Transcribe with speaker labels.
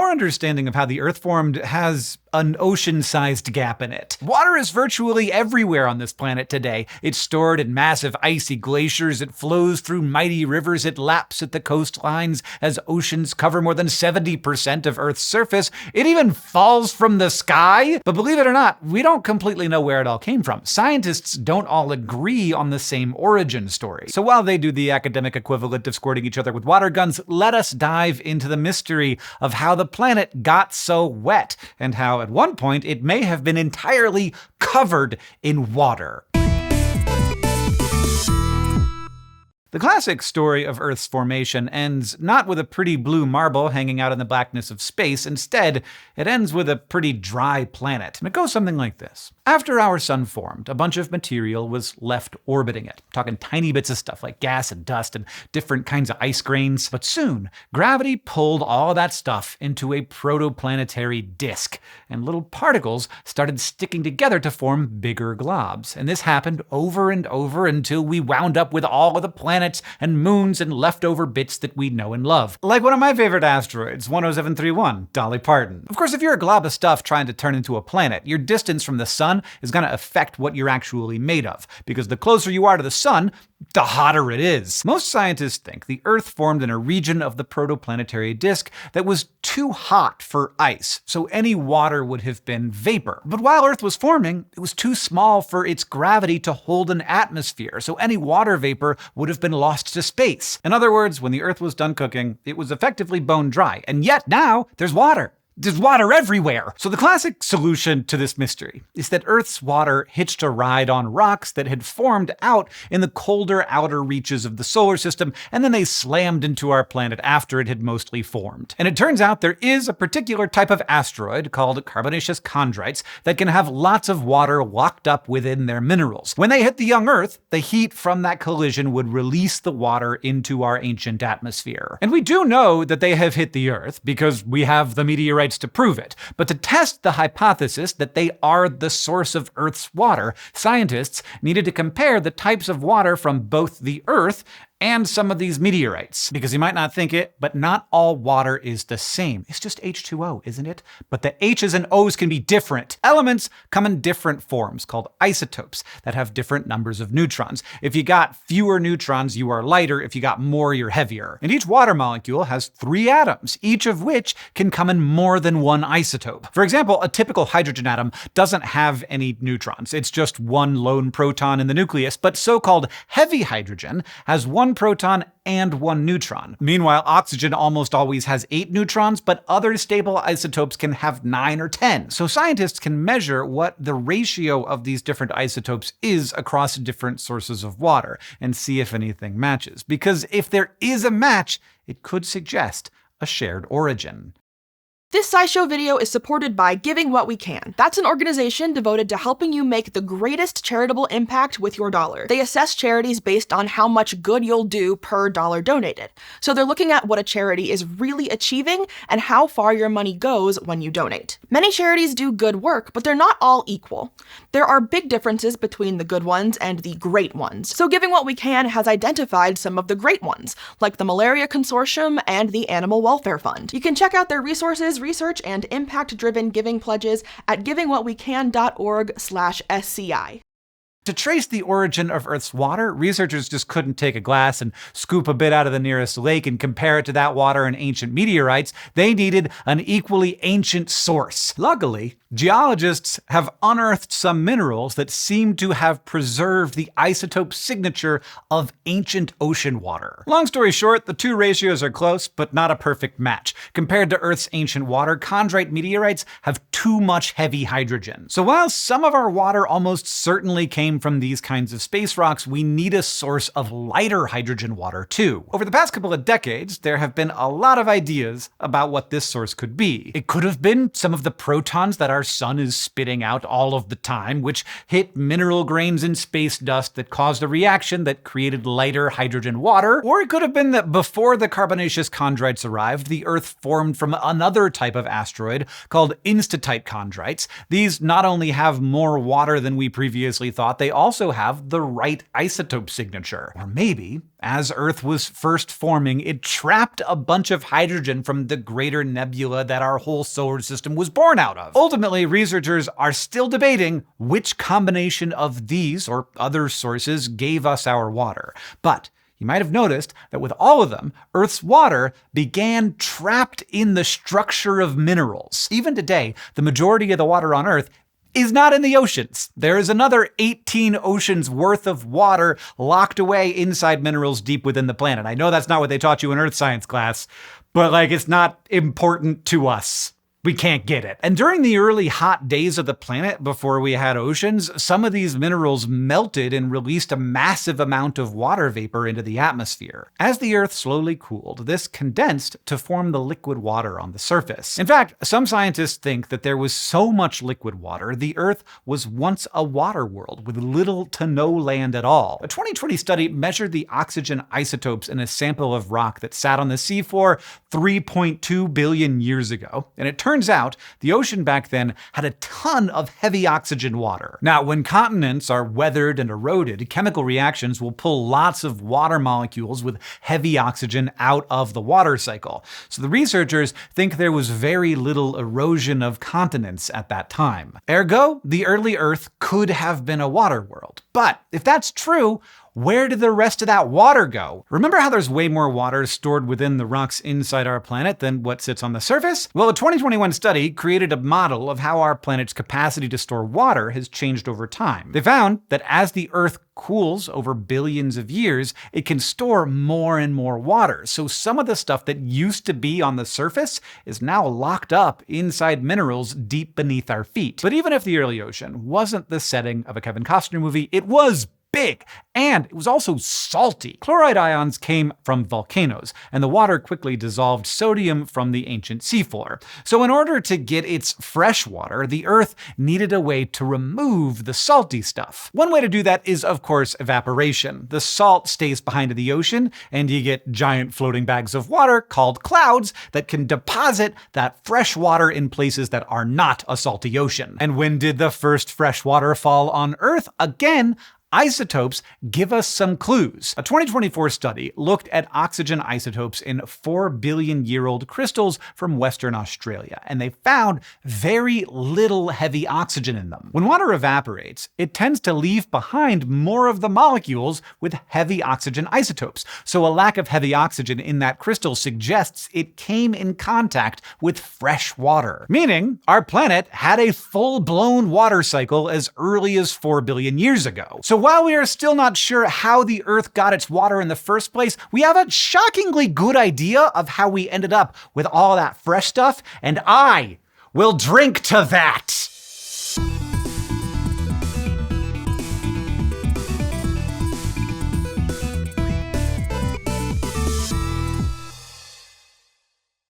Speaker 1: Our understanding of how the Earth formed has an ocean-sized gap in it. Water is virtually everywhere on this planet today. It's stored in massive icy glaciers, it flows through mighty rivers, it laps at the coastlines as oceans cover more than 70% of Earth's surface. It even falls from the sky. But believe it or not, we don't completely know where it all came from. Scientists don't all agree on the same origin story. So while they do the academic equivalent of squirting each other with water guns, let us dive into the mystery of how the planet got so wet, and how at one point it may have been entirely covered in water. The classic story of Earth's formation ends not with a pretty blue marble hanging out in the blackness of space. Instead, it ends with a pretty dry planet. And it goes something like this. After our sun formed, a bunch of material was left orbiting it. Talking tiny bits of stuff like gas and dust and different kinds of ice grains. But soon, gravity pulled all that stuff into a protoplanetary disk, and little particles started sticking together to form bigger globs. And this happened over and over until we wound up with all of the planets and moons and leftover bits that we know and love. Like one of my favorite asteroids, 10731, Dolly Parton. Of course, if you're a glob of stuff trying to turn into a planet, your distance from the sun is going to affect what you're actually made of, because the closer you are to the sun, the hotter it is. Most scientists think the Earth formed in a region of the protoplanetary disk that was too hot for ice, so any water would have been vapor. But while Earth was forming, it was too small for its gravity to hold an atmosphere, so any water vapor would have been lost to space. In other words, when the Earth was done cooking, it was effectively bone dry, and yet now there's water. There's water everywhere. So the classic solution to this mystery is that Earth's water hitched a ride on rocks that had formed out in the colder outer reaches of the solar system, and then they slammed into our planet after it had mostly formed. And it turns out there is a particular type of asteroid called carbonaceous chondrites that can have lots of water locked up within their minerals. When they hit the young Earth, the heat from that collision would release the water into our ancient atmosphere. And we do know that they have hit the Earth because we have the meteorites to prove it. But to test the hypothesis that they are the source of Earth's water, scientists needed to compare the types of water from both the Earth and some of these meteorites. Because you might not think it, but not all water is the same. It's just H2O, isn't it? But the H's and O's can be different. Elements come in different forms, called isotopes, that have different numbers of neutrons. If you got fewer neutrons, you are lighter. If you got more, you're heavier. And each water molecule has 3 atoms, each of which can come in more than one isotope. For example, a typical hydrogen atom doesn't have any neutrons. It's just one lone proton in the nucleus, but so-called heavy hydrogen has 1 proton and 1 neutron. Meanwhile, oxygen almost always has 8 neutrons, but other stable isotopes can have 9 or 10. So scientists can measure what the ratio of these different isotopes is across different sources of water and see if anything matches. Because if there is a match, it could suggest a shared origin.
Speaker 2: This SciShow video is supported by Giving What We Can. That's an organization devoted to helping you make the greatest charitable impact with your dollar. They assess charities based on how much good you'll do per dollar donated. So they're looking at what a charity is really achieving and how far your money goes when you donate. Many charities do good work, but they're not all equal. There are big differences between the good ones and the great ones. So Giving What We Can has identified some of the great ones, like the Malaria Consortium and the Animal Welfare Fund. You can check out their resources, research, and impact-driven giving pledges at givingwhatwecan.org/SCI.
Speaker 1: To trace the origin of Earth's water, researchers just couldn't take a glass and scoop a bit out of the nearest lake and compare it to that water in ancient meteorites. They needed an equally ancient source. Luckily, geologists have unearthed some minerals that seem to have preserved the isotope signature of ancient ocean water. Long story short, the 2 ratios are close, but not a perfect match. Compared to Earth's ancient water, chondrite meteorites have too much heavy hydrogen. So while some of our water almost certainly came from these kinds of space rocks, we need a source of lighter hydrogen water too. Over the past couple of decades, there have been a lot of ideas about what this source could be. It could have been some of the protons that our sun is spitting out all of the time, which hit mineral grains in space dust that caused a reaction that created lighter hydrogen water. Or it could have been that before the carbonaceous chondrites arrived, the Earth formed from another type of asteroid called instatype chondrites. These not only have more water than we previously thought, they also have the right isotope signature. Or maybe As Earth was first forming, it trapped a bunch of hydrogen from the greater nebula that our whole solar system was born out of. Ultimately, researchers are still debating which combination of these or other sources gave us our water. But you might have noticed that with all of them, Earth's water began trapped in the structure of minerals. Even today, the majority of the water on Earth is not in the oceans. There is another 18 oceans worth of water locked away inside minerals deep within the planet. I know that's not what they taught you in Earth science class, but it's not important to us. We can't get it. And during the early hot days of the planet before we had oceans, some of these minerals melted and released a massive amount of water vapor into the atmosphere. As the Earth slowly cooled, this condensed to form the liquid water on the surface. In fact, some scientists think that there was so much liquid water, the Earth was once a water world with little to no land at all. A 2020 study measured the oxygen isotopes in a sample of rock that sat on the seafloor 3.2 billion years ago, and it turns out the ocean back then had a ton of heavy oxygen water. Now, when continents are weathered and eroded, chemical reactions will pull lots of water molecules with heavy oxygen out of the water cycle. So the researchers think there was very little erosion of continents at that time. Ergo, the early Earth could have been a water world. But if that's true, where did the rest of that water go? Remember how there's way more water stored within the rocks inside our planet than what sits on the surface? Well, a 2021 study created a model of how our planet's capacity to store water has changed over time. They found that as the Earth cools over billions of years, it can store more and more water. So some of the stuff that used to be on the surface is now locked up inside minerals deep beneath our feet. But even if the early ocean wasn't the setting of a Kevin Costner movie, it was big, and it was also salty. Chloride ions came from volcanoes, and the water quickly dissolved sodium from the ancient seafloor. So in order to get its fresh water, the Earth needed a way to remove the salty stuff. One way to do that is, of course, evaporation. The salt stays behind in the ocean, and you get giant floating bags of water called clouds that can deposit that fresh water in places that are not a salty ocean. And when did the first fresh water fall on Earth? Again, isotopes give us some clues. A 2024 study looked at oxygen isotopes in 4 billion-year-old crystals from Western Australia, and they found very little heavy oxygen in them. When water evaporates, it tends to leave behind more of the molecules with heavy oxygen isotopes. So a lack of heavy oxygen in that crystal suggests it came in contact with fresh water. Meaning, our planet had a full-blown water cycle as early as 4 billion years ago. So while we are still not sure how the Earth got its water in the first place, we have a shockingly good idea of how we ended up with all that fresh stuff, and I will drink to that!